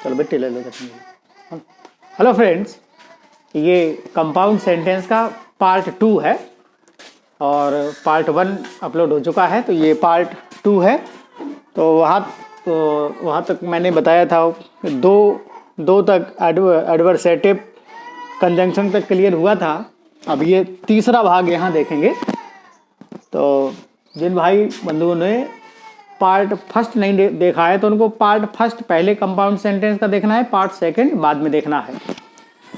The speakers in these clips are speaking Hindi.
चलो बेटे ले लो। हेलो फ्रेंड्स, ये कंपाउंड सेंटेंस का पार्ट 2 है और पार्ट 1 अपलोड हो चुका है, तो ये पार्ट 2 है। तो वहाँ तक मैंने बताया था दो तक एडवर्सेटिव कंजंक्शन तक क्लियर हुआ था। अब ये तीसरा भाग यहाँ देखेंगे। तो जिन भाई बंधुओं ने पार्ट फर्स्ट नहीं देखा है तो उनको पार्ट फर्स्ट पहले कंपाउंड सेंटेंस का देखना है, पार्ट सेकंड बाद में देखना है।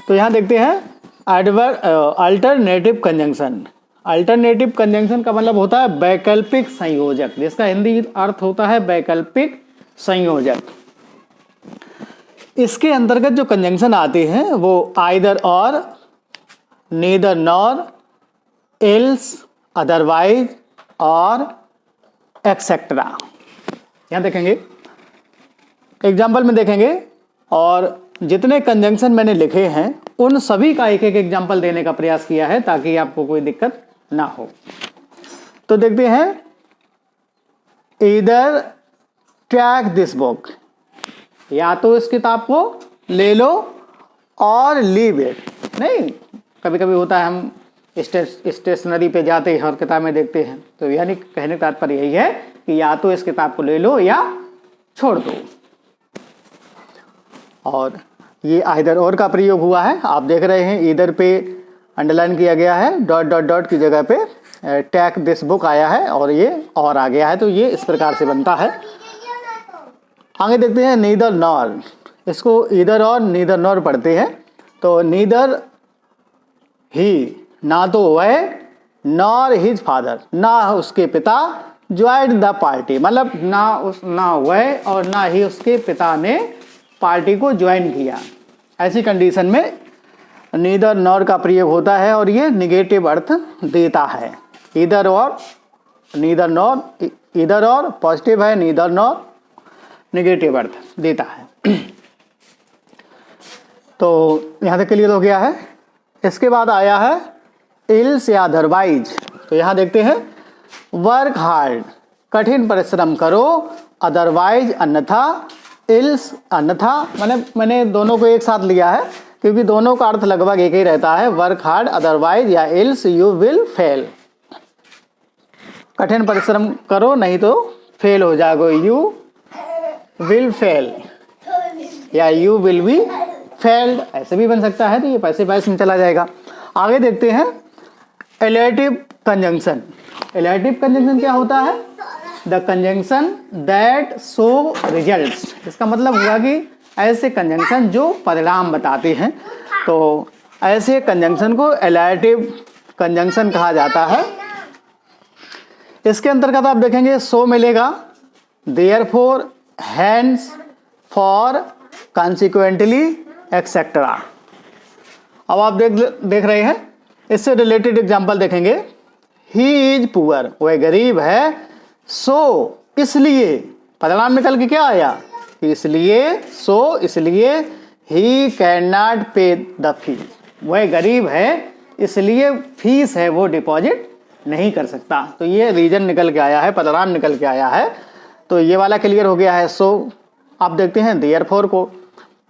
तो यहाँ देखते हैं अल्टरनेटिव कंजंक्शन। अल्टरनेटिव कंजंक्शन का मतलब होता है वैकल्पिक संयोजक, जिसका हिंदी अर्थ होता है वैकल्पिक संयोजक। इसके अंतर्गत जो कंजंक्शन आते हैं वो आइदर और, नीदर नॉर, एल्स, अदरवाइज और एक्सेट्रा। यहाँ देखेंगे, एग्जाम्पल में देखेंगे और जितने कंजंक्शन मैंने लिखे हैं उन सभी का एक एक एग्जाम्पल देने का प्रयास किया है ताकि आपको कोई दिक्कत ना हो। तो देखते हैं, ईदर टेक दिस बुक, या तो इस किताब को ले लो और लीव इट। नहीं, कभी कभी होता है हम स्टेशनरी पे जाते हैं और किताबें देखते हैं, तो यानी कहने का तात्पर्य यही है कि या तो इस किताब को ले लो या छोड़ दो। और ये आइदर और का प्रयोग हुआ है, आप देख रहे हैं इधर पे अंडरलाइन किया गया है, डॉट डॉट डॉट की जगह पे टेक दिस बुक आया है और ये और आ गया है, तो ये इस प्रकार से बनता है। आगे देखते हैं नीदर नॉर, इसको इधर और नीदर नॉर पढ़ते हैं। तो नीदर ही, ना तो वह, नॉर हिज फादर, ना उसके पिता, ज्वाइंड द पार्टी, मतलब ना वह और ना ही उसके पिता ने पार्टी को ज्वाइन किया। ऐसी कंडीशन में नीदर नॉर का प्रयोग होता है और ये निगेटिव अर्थ देता है। इधर और, नीदर नॉर, इधर और पॉजिटिव है, नीदर नॉर निगेटिव अर्थ देता है। तो यहाँ तक क्लियर हो गया है। इसके बाद आया है इल्स या अदरवाइज। तो यहाँ देखते हैं, वर्क हार्ड, कठिन परिश्रम करो, अदरवाइज अन्यथा, इल्स अन्यथा। मैंने दोनों को एक साथ लिया है क्योंकि दोनों का अर्थ लगभग एक ही रहता है, वर्क हार्ड, अदरवाइज या इल्स यू विल फेल। कठिन परिश्रम करो नहीं तो फेल हो जाओगे, यू विल फेल या यू विल बी फेल्ड, ऐसे भी बन सकता है। तो ये पैसे में चला जाएगा। आगे देखते हैं एलेटिव कंजंक्शन। एलेटिव कंजंक्शन क्या होता है? The conjunction that show results. इसका मतलब हुआ कि ऐसे कंजंक्शन जो परिणाम बताते हैं, तो ऐसे कंजंक्शन को एलेटिव कंजंक्शन कहा जाता है। इसके अंतर्गत आप देखेंगे सो मिलेगा, therefore, hence, for, consequently, etcetera. अब आप देख रहे हैं, इससे रिलेटेड एग्जाम्पल देखेंगे। ही इज पुअर, वह गरीब है, सो इसलिए, परिणाम निकल के क्या आया? इसलिए, सो इसलिए, ही कैन नॉट पे द फीस, वह गरीब है इसलिए फीस है वो डिपॉजिट नहीं कर सकता। तो ये रीजन निकल के आया है, परिणाम निकल के आया है। तो ये वाला क्लियर हो गया है। सो आप देखते हैं देयरफॉर को,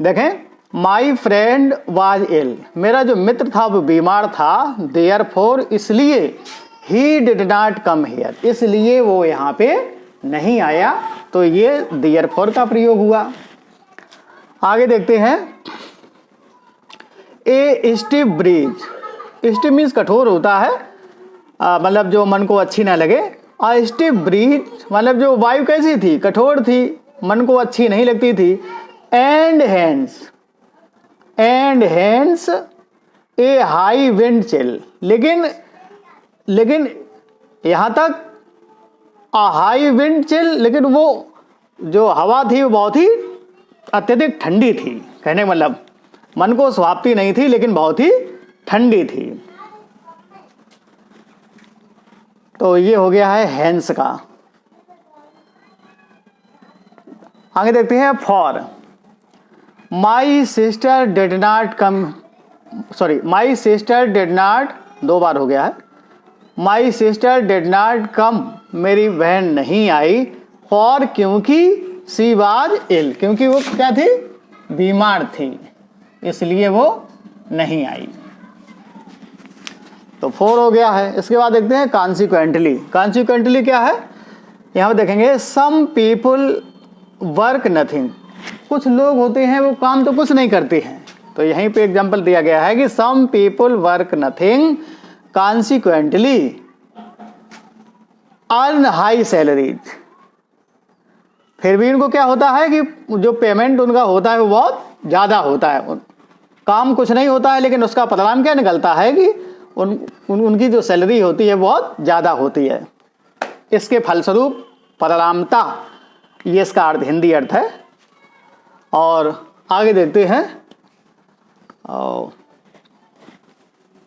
देखें, माई फ्रेंड वाज इल, मेरा जो मित्र था वो बीमार था, देयरफॉर इसलिए, he did not come here, इसलिए वो यहाँ पे नहीं आया। तो ये देयरफॉर का प्रयोग हुआ। आगे देखते हैं, ए स्टिफ ब्रीज। स्टिफ मीन्स कठोर होता है, मतलब जो मन को अच्छी ना लगे। और स्टिफ ब्रीज मतलब जो वायु कैसी थी? कठोर थी, मन को अच्छी नहीं लगती थी। And hence a high wind chill, लेकिन यहाँ तक हाई विंड चिल, लेकिन वो जो हवा थी वो बहुत ही अत्यधिक ठंडी थी। कहने मतलब मन को सुहावती नहीं थी लेकिन बहुत ही ठंडी थी। तो ये हो गया है हैंस का। आगे देखते हैं for. My sister did not come, my sister did not, दो बार हो गया है। My sister did not come, मेरी बहन नहीं आई। फॉर क्योंकि सी वाज इल, क्योंकि वो क्या थी? बीमार थी इसलिए वो नहीं आई। तो 4 हो गया है। इसके बाद देखते हैं कॉन्सिक्वेंटली। कॉन्सिक्वेंटली क्या है, यहाँ पर देखेंगे सम पीपुल वर्क नथिंग, कुछ लोग होते हैं वो काम तो कुछ नहीं करते हैं। तो यहीं पे एग्जांपल दिया गया है कि some people work nothing consequently earn high salaries. फिर भी इनको क्या होता है कि जो पेमेंट उनका होता है वो बहुत ज़्यादा होता है। काम कुछ नहीं होता है लेकिन उसका परिणाम क्या निकलता है कि उनकी जो सैलरी होती है बहुत ज़्यादा होती है। इसके फलस्वरूप परिणामता, ये इसका अर्थ हिंदी अर्थ है। और आगे देखते हैं।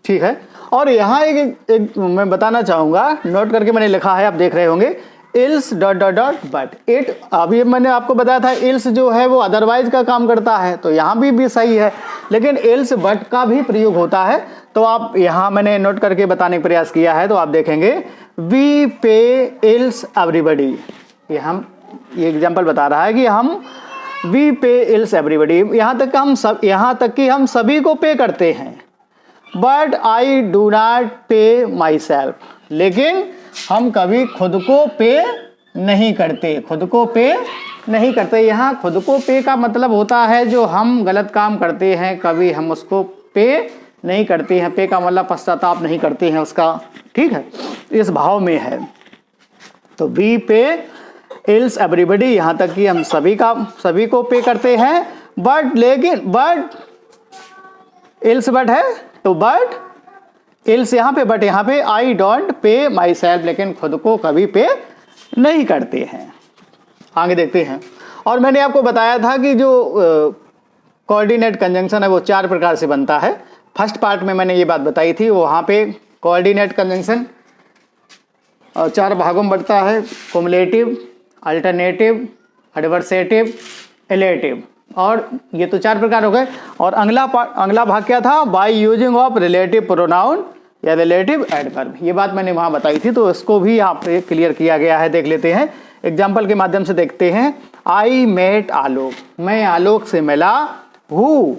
ठीक है। और यहाँ एक मैं बताना चाहूँगा, नोट करके मैंने लिखा है, आप देख रहे होंगे ills dot dot dot but it. अभी मैंने आपको बताया था इल्स जो है वो अदरवाइज का काम करता है, तो यहाँ भी सही है, लेकिन इल्स बट का भी प्रयोग होता है। तो आप यहाँ मैंने नोट करके बताने का प्रयास किया है। तो आप देखेंगे वी पे इल्स एवरीबडी, ये एग्जाम्पल बता रहा है कि हम वी पे इल्स एवरीबडी, यहाँ तक कि हम सभी को पे करते हैं। बट आई डू नॉट पे माई सेल्फ, लेकिन हम कभी खुद को पे नहीं करते, खुद को पे नहीं करते। यहाँ खुद को पे का मतलब होता है जो हम गलत काम करते हैं कभी हम उसको पे नहीं करते हैं। पे का मतलब पश्चाताप नहीं करते हैं उसका, ठीक है, इस भाव में है। तो वी पे इल्स एवरीबडी, यहाँ तक कि हम सभी को पे करते हैं। बट इल्स बट है, तो बट इल्स यहाँ पे, बट यहाँ पे I don't pay my self, लेकिन खुद को कभी पे नहीं करते हैं। आगे देखते हैं। और मैंने आपको बताया था कि जो कोऑर्डिनेट कंजंक्शन है वो 4 प्रकार से बनता है। फर्स्ट पार्ट में मैंने ये बात बताई थी, वहाँ पे कोऑर्डिनेट कंजंक्शन 4 भागों में बढ़ता है, कुमुलेटिव, अल्टरनेटिव, एडवर्सेटिव, एलेटिव। और ये तो 4 प्रकार हो गए। और अगला भाग क्या था, by using of relative pronoun या रिलेटिव एडवर्ब। ये बात मैंने वहाँ बताई थी, तो इसको भी यहाँ पे क्लियर किया गया है। देख लेते हैं, एग्जाम्पल के माध्यम से देखते हैं। आई मेट आलोक, मैं आलोक से मिला। हु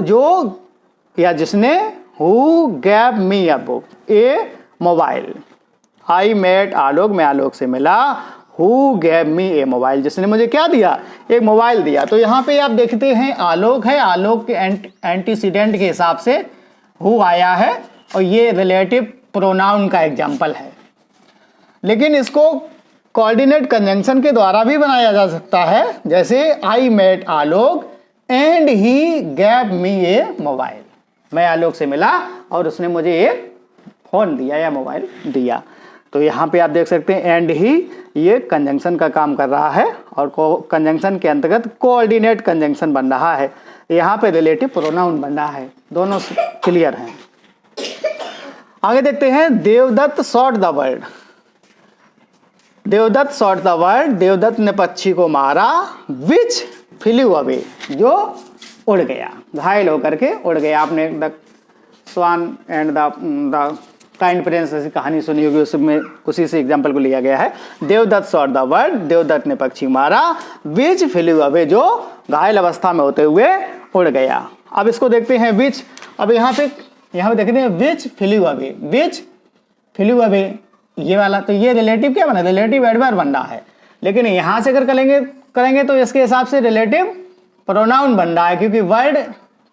जो या जिसने, who gave me a book, a mobile. I met Alok, मैं आलोक से मिला। Who gave me a mobile, जिसने मुझे क्या दिया, एक मोबाइल दिया। तो यहाँ पे आप देखते हैं आलोक है, आलोक के एंटीसीडेंट के हिसाब से हु आया है, और ये रिलेटिव प्रोनाउन का एग्जाम्पल है। लेकिन इसको कोऑर्डिनेट कंजंक्शन के द्वारा भी बनाया जा सकता है, जैसे I met Alok and he gave me a mobile. मैं आलोक से मिला और उसने मुझे एक फोन दिया या मोबाइल दिया। तो यहाँ पे आप देख सकते हैं एंड ही, ये कंजंक्शन का काम कर रहा है, और कंजंक्शन के अंतर्गत कोऑर्डिनेट कंजंक्शन बन रहा है। यहाँ पे रिलेटिव प्रोनाउन बन रहा है। दोनों क्लियर हैं। आगे देखते हैं, Devdutt shot the bird. Devdutt shot the bird, Devdutt ने पक्षी को मारा। विच फ्लू अवे, जो उड़ गया, घायल होकर के उड़ गया। आपने the swan and the kind prince ऐसी कहानी सुनी होगी, उसमें उसी से एग्जाम्पल को लिया गया है। Devdutt shot the bird, Devdutt ने पक्षी मारा। विच फ्लू अवे, जो घायल अवस्था में होते हुए उड़ गया। अब इसको देखते हैं विच। अब यहाँ पे देखते हैं विच फ्लू अवे, विच फ्लू अवे, ये वाला। तो ये रिलेटिव क्या बना, रिलेटिव एडवर्ब बन रहा है। लेकिन यहाँ से अगर करेंगे तो इसके हिसाब से रिलेटिव प्रोनाउन बन रहा है, क्योंकि वर्ड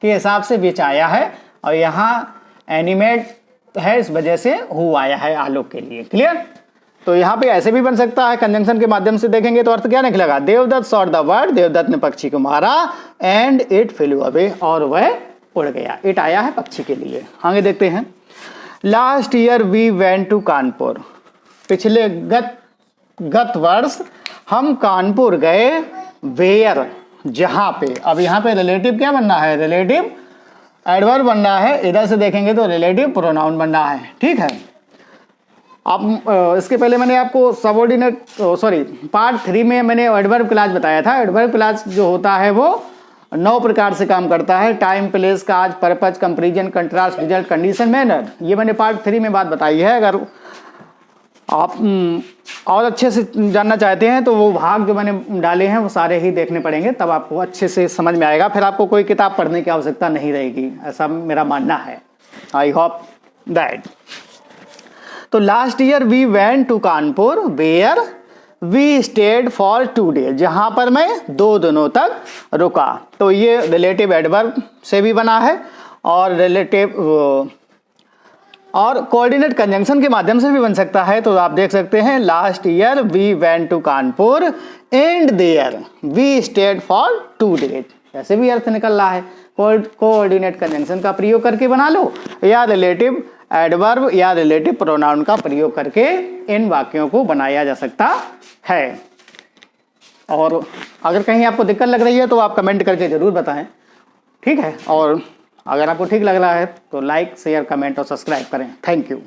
के हिसाब से विच आया है, और यहाँ एनिमेट है, इस वजह से हु आया है आलोक के लिए। क्लियर। तो यहाँ पे ऐसे भी बन सकता है, कंजंक्शन के माध्यम से देखेंगे तो अर्थ क्या निकलेगा, Devdutt shot the bird, Devdutt ने पक्षी को मारा। एंड इट फ्लू अवे, और वह उड़ गया। इट आया है पक्षी के लिए। आगे देखते हैं। Last year we went to Kanpur, पिछले गत वर्ष हम कानपुर गए। वेयर, जहाँ पे। अब यहाँ पे रिलेटिव क्या बनना है, रिलेटिव एडवर्ब बन रहा है। इधर से देखेंगे तो रिलेटिव प्रोनाउन बन रहा है। ठीक है। अब इसके पहले मैंने आपको सबऑर्डिनेट पार्ट 3 में मैंने एडवर्ब क्लास बताया था। एडवर्ब क्लास जो होता है वो 9 प्रकार से काम करता है। Time, place, cause, purpose, comparison, contrast, result, condition, manner. ये मैंने पार्ट 3 में बात बताई है। अगर आप और अच्छे से जानना चाहते हैं तो वो भाग जो मैंने डाले हैं वो सारे ही देखने पड़ेंगे, तब आपको अच्छे से समझ में आएगा, फिर आपको कोई किताब पढ़ने की आवश्यकता नहीं रहेगी, ऐसा मेरा मानना है। I hope that. तो last year we went to Kanpur where we stayed for 2 days, जहां पर मैं 2 दिनों तक रुका। तो ये रिलेटिव एडवर्ब से भी बना है और रिलेटिव और कोऑर्डिनेट कंजंक्शन के माध्यम से भी बन सकता है। तो आप देख सकते हैं last year we went to Kanpur and there we stayed for 2 days, ऐसे भी अर्थ निकल रहा है। कोऑर्डिनेट कंजंक्शन का प्रयोग करके बना लो या रिलेटिव एडवर्ब या रिलेटिव प्रोनाउन का प्रयोग करके इन वाक्यों को बनाया जा सकता है। और अगर कहीं आपको दिक्कत लग रही है तो आप कमेंट करके जरूर बताएं, ठीक है। और अगर आपको ठीक लग रहा है तो लाइक शेयर कमेंट और सब्सक्राइब करें। Thank you.